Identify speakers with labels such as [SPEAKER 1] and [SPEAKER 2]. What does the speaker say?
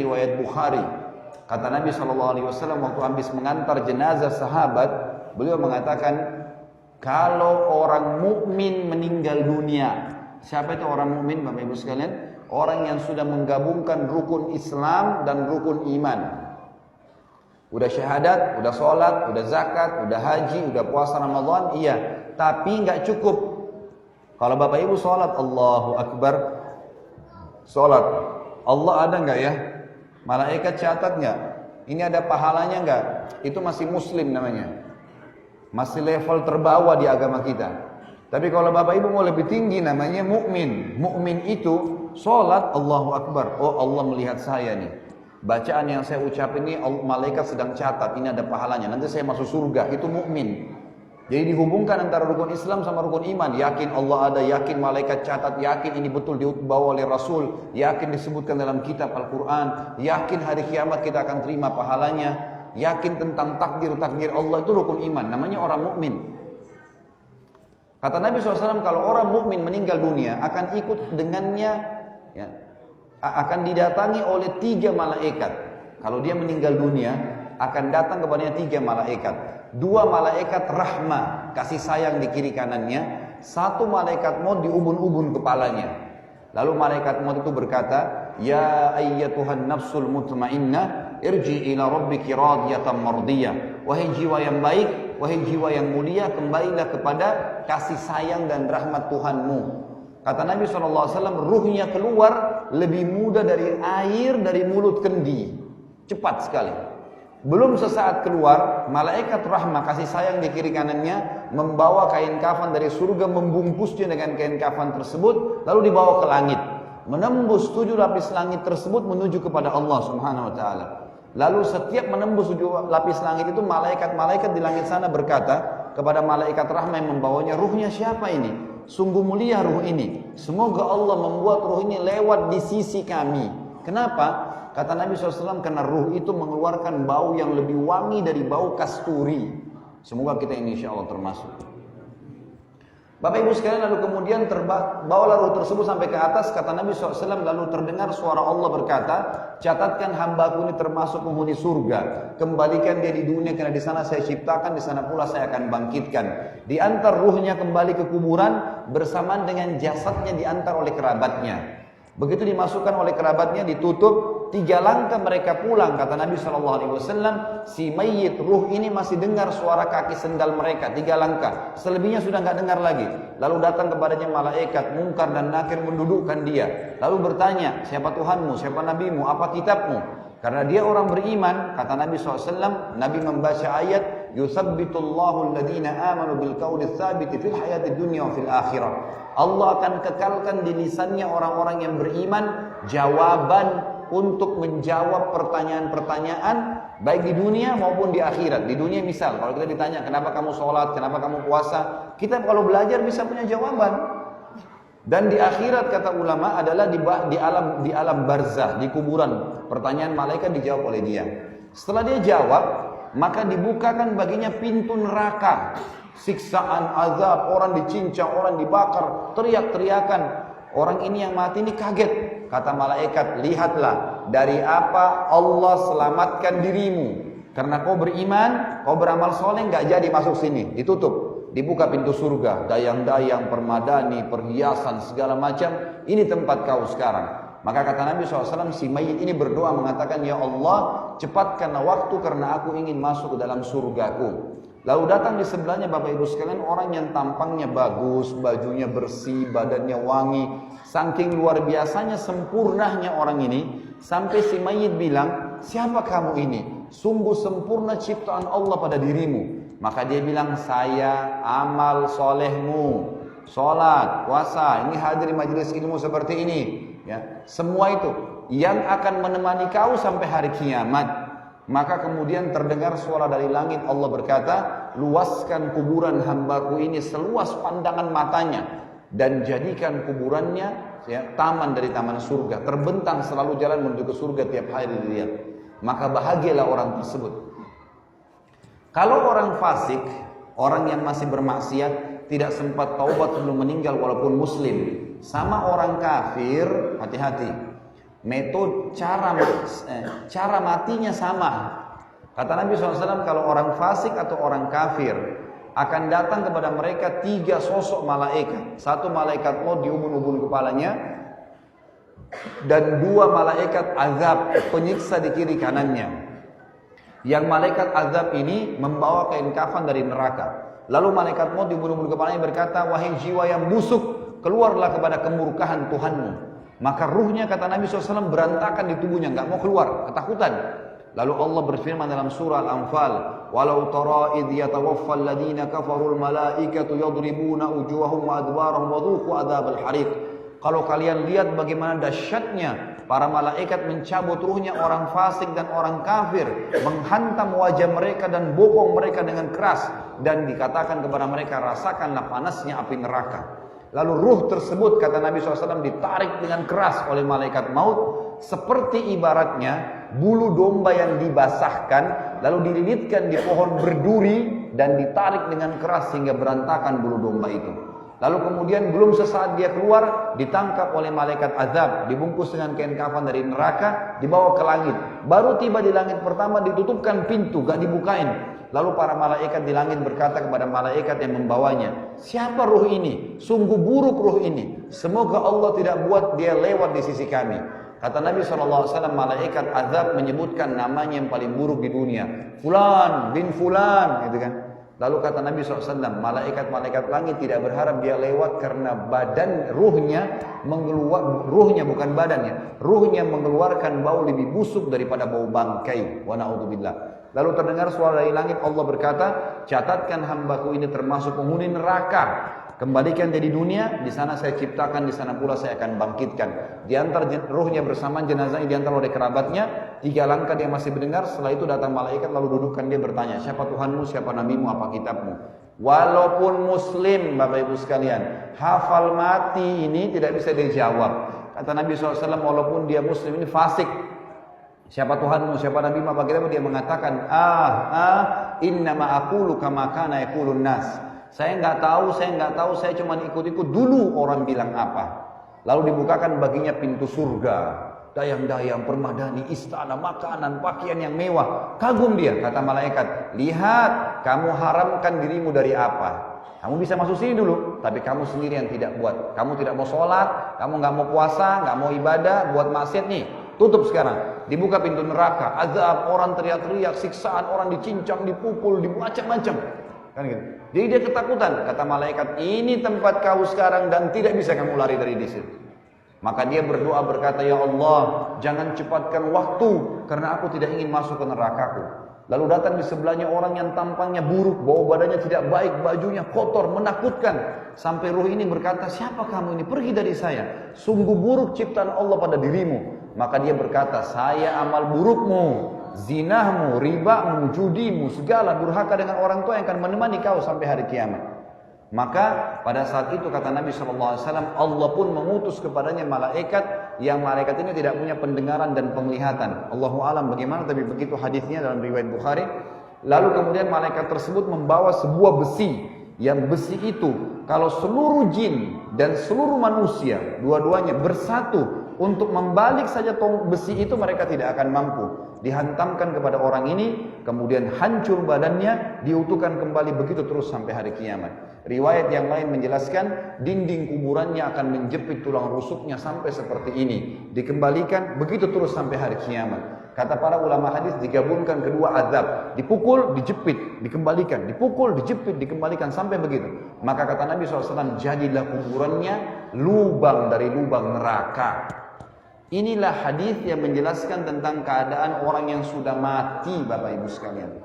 [SPEAKER 1] riwayat Bukhari. Kata Nabi SAW waktu habis mengantar jenazah sahabat, beliau mengatakan, kalau orang mukmin meninggal dunia, siapa itu orang mukmin Bapak Ibu sekalian? Orang yang sudah menggabungkan rukun Islam dan rukun iman. Udah syahadat, udah sholat, udah zakat, udah haji, udah puasa Ramadan, iya. Tapi nggak cukup. Kalau Bapak Ibu sholat, Allahu Akbar, sholat, Allah ada nggak ya? Malaikat catat nggak? Ini ada pahalanya nggak? Itu masih muslim namanya. Masih level terbawah di agama kita. Tapi kalau Bapak Ibu mau lebih tinggi namanya mukmin. Mukmin itu sholat, Allahu Akbar. Oh, Allah melihat saya nih. Bacaan yang saya ucap ini malaikat sedang catat, ini ada pahalanya. Nanti saya masuk surga. Itu mukmin. Jadi dihubungkan antara rukun Islam sama rukun iman. Yakin Allah ada, yakin malaikat catat, yakin ini betul dibawa oleh Rasul, yakin disebutkan dalam kitab Al-Quran, yakin hari kiamat kita akan terima pahalanya, yakin tentang takdir Allah. Itu rukun iman, namanya orang mukmin. Kata Nabi SAW, kalau orang mukmin meninggal dunia akan ikut dengannya, ya, akan didatangi oleh 3 malaikat. Kalau dia meninggal dunia akan datang kepadanya 3 malaikat. 2 malaikat rahmah, kasih sayang di kiri kanannya. 1 malaikat maut di ubun-ubun kepalanya. Lalu malaikat maut itu berkata, Ya ayyatuhan nafsul mutmainnah, irji ila rabbiki radiyatan mardiyah. Wahai jiwa yang baik, wahai jiwa yang mulia, kembalilah kepada kasih sayang dan rahmat Tuhanmu. Kata Nabi SAW, ruhnya keluar lebih mudah dari air dari mulut kendi. Cepat sekali. Belum sesaat keluar, malaikat rahmah kasih sayang di kiri kanannya membawa kain kafan dari surga, membungkusnya dengan kain kafan tersebut, lalu dibawa ke langit, menembus 7 lapis langit tersebut menuju kepada Allah Subhanahu wa taala. Lalu setiap menembus 7 lapis langit itu, malaikat-malaikat di langit sana berkata kepada malaikat rahmah yang membawanya, ruhnya siapa ini? Sungguh mulia ruh ini. Semoga Allah membuat ruh ini lewat di sisi kami. Kenapa? Kata Nabi SAW, karena ruh itu mengeluarkan bau yang lebih wangi dari bau kasturi. Semoga kita ini insya Allah termasuk. Bapak Ibu sekalian, lalu kemudian bawalah ruh tersebut sampai ke atas. Kata Nabi SAW, lalu terdengar suara Allah berkata, catatkan hambaku ini termasuk penghuni surga. Kembalikan dia di dunia karena di sana saya ciptakan, di sana pula saya akan bangkitkan. Diantar ruhnya kembali ke kuburan bersamaan dengan jasadnya diantar oleh kerabatnya. Begitu dimasukkan oleh kerabatnya, ditutup. 3 langkah mereka pulang, kata Nabi SAW, si mayit ruh ini masih dengar suara kaki sendal mereka. 3 langkah, selebihnya sudah nggak dengar lagi. Lalu datang kepadanya malaikat Munkar dan Nakir mendudukkan dia. Lalu bertanya, siapa Tuhanmu, siapa Nabimu, apa kitabmu? Karena dia orang beriman, kata Nabi SAW, Nabi membaca ayat, Yuthabbitullahu alladhina amanu bil qawli tsabiti fil hayati dunya wa fil akhirah. Allah akan kekalkan di lisannya orang-orang yang beriman jawaban untuk menjawab pertanyaan-pertanyaan baik di dunia maupun di akhirat. Di dunia misal, kalau kita ditanya kenapa kamu sholat, kenapa kamu puasa, kita kalau belajar bisa punya jawaban. Dan di akhirat kata ulama adalah di alam barzah, di kuburan. Pertanyaan malaikat dijawab oleh dia. Setelah dia jawab, maka dibukakan baginya pintu neraka. Siksaan, azab, orang dicincang, orang dibakar, teriak-teriakan. Orang ini yang mati ini kaget. Kata malaikat, lihatlah dari apa Allah selamatkan dirimu. Karena kau beriman, kau beramal soleh, nggak jadi masuk sini, ditutup. Dibuka pintu surga, dayang-dayang, permadani, perhiasan, segala macam. Ini tempat kau sekarang. Maka kata Nabi SAW, si mayit ini berdoa mengatakan, Ya Allah, cepatkanlah waktu karena aku ingin masuk ke dalam surgaku. Lalu datang di sebelahnya Bapak Ibu sekalian orang yang tampangnya bagus, bajunya bersih, badannya wangi. Saking luar biasanya sempurnanya orang ini, sampai si mayit bilang, siapa kamu ini? Sungguh sempurna ciptaan Allah pada dirimu. Maka dia bilang, saya amal solehmu, sholat, puasa, ini hadir di majelis ilmu seperti ini. Ya, semua itu yang akan menemani kau sampai hari kiamat. Maka kemudian terdengar suara dari langit, Allah berkata, luaskan kuburan hambaku ini seluas pandangan matanya dan jadikan kuburannya ya, taman dari taman surga, terbentang selalu jalan menuju ke surga tiap hari dilihat. Maka bahagialah orang tersebut. Kalau orang fasik, orang yang masih bermaksiat, tidak sempat taubat sebelum meninggal walaupun muslim, sama orang kafir, hati-hati. Metode cara matinya sama. Kata Nabi SAW, kalau orang fasik atau orang kafir akan datang kepada mereka 3 sosok malaikat. 1 malaikat maut di ubun-ubun kepalanya, dan 2 malaikat azab penyiksa di kiri kanannya. Yang malaikat azab ini membawa kain kafan dari neraka. Lalu malaikat maut di ubun-ubun kepalanya berkata, wahai jiwa yang busuk, keluarlah kepada kemurkaan Tuhanmu. Maka ruhnya, kata Nabi SAW, berantakan di tubuhnya, nggak mau keluar, ketakutan. Lalu Allah berfirman dalam surah Al-Anfal, walau tara idh yatawaffa alladhina kafarul malaikatu yadribuna wujuhahum wa adbarahum wa dhuqu adzabal hariq. Kalau kalian lihat bagaimana dahsyatnya para malaikat mencabut ruhnya orang fasik dan orang kafir, menghantam wajah mereka dan bokong mereka dengan keras, dan dikatakan kepada mereka, rasakanlah panasnya api neraka. Lalu ruh tersebut, kata Nabi SAW, ditarik dengan keras oleh malaikat maut, seperti ibaratnya bulu domba yang dibasahkan, lalu dililitkan di pohon berduri, dan ditarik dengan keras sehingga berantakan bulu domba itu. Lalu kemudian belum sesaat dia keluar, ditangkap oleh malaikat azab, dibungkus dengan kain kafan dari neraka, dibawa ke langit. Baru tiba di langit pertama, ditutupkan pintu, gak dibukain. Lalu para malaikat di langit berkata kepada malaikat yang membawanya, siapa ruh ini? Sungguh buruk ruh ini. Semoga Allah tidak buat dia lewat di sisi kami. Kata Nabi SAW, malaikat azab menyebutkan namanya yang paling buruk di dunia. Fulan bin Fulan, gitu kan. Lalu kata Nabi SAW, malaikat-malaikat langit tidak berharap dia lewat karena badan ruhnya ruhnya bukan badannya, ruhnya mengeluarkan bau lebih busuk daripada bau bangkai. Wa na'udzubillah. Lalu terdengar suara dari langit, Allah berkata, catatkan hambaku ini termasuk penghuni neraka. Kembalikan dia di dunia, di sana saya ciptakan, di sana pula saya akan bangkitkan. Diantar ruhnya bersama jenazahnya, diantar oleh kerabatnya. 3 langkah dia masih mendengar, setelah itu datang malaikat lalu dudukkan dia bertanya, siapa Tuhanmu, siapa nabimu, apa kitabmu? Walaupun muslim, Bapak Ibu sekalian, hafal mati ini tidak bisa dijawab. Kata Nabi SAW, walaupun dia muslim ini fasik, siapa Tuhanmu, siapa nabimu, apa kitabmu, dia mengatakan, innama aqulu kama kana yaqulun nas. Saya nggak tahu, saya cuma ikut-ikut dulu orang bilang apa. Lalu dibukakan baginya pintu surga, dayang-dayang, permadani, istana, makanan, pakaian yang mewah. Kagum dia, kata malaikat, lihat, kamu haramkan dirimu dari apa? Kamu bisa masuk sini dulu, tapi kamu sendiri yang tidak buat. Kamu tidak mau sholat, kamu nggak mau puasa, nggak mau ibadah, buat maksiat nih. Tutup sekarang. Dibuka pintu neraka, azab, orang teriak-teriak, siksaan, orang dicincang, dipukul, macam-macam. Kan gitu. Jadi dia ketakutan, kata malaikat, ini tempat kau sekarang dan tidak bisa kamu lari dari di situ. Maka dia berdoa berkata, ya Allah, jangan cepatkan waktu karena aku tidak ingin masuk ke nerakaku. Lalu datang di sebelahnya orang yang tampangnya buruk, bau badannya tidak baik, bajunya kotor, menakutkan. Sampai ruh ini berkata, siapa kamu ini? Pergi dari saya. Sungguh buruk ciptaan Allah pada dirimu. Maka dia berkata, saya amal burukmu, zinahmu, ribamu, judimu, segala durhaka dengan orang tua yang akan menemani kau sampai hari kiamat. Maka pada saat itu kata Nabi SAW, Allah pun mengutus kepadanya malaikat, yang malaikat ini tidak punya pendengaran dan penglihatan. Allahu alam bagaimana, tapi begitu hadisnya dalam riwayat Bukhari. Lalu kemudian malaikat tersebut membawa sebuah besi, yang besi itu kalau seluruh jin dan seluruh manusia dua-duanya bersatu untuk membalik saja besi itu, mereka tidak akan mampu. Dihantamkan kepada orang ini, kemudian hancur badannya, diutuhkan kembali, begitu terus sampai hari kiamat. Riwayat yang lain menjelaskan, dinding kuburannya akan menjepit tulang rusuknya sampai seperti ini. Dikembalikan, begitu terus sampai hari kiamat. Kata para ulama hadis, digabungkan kedua azab, dipukul, dijepit, dikembalikan, dipukul, dijepit, dikembalikan, sampai begitu. Maka kata Nabi SAW, jadilah kuburannya lubang dari lubang neraka. Inilah hadis yang menjelaskan tentang keadaan orang yang sudah mati, Bapak Ibu sekalian.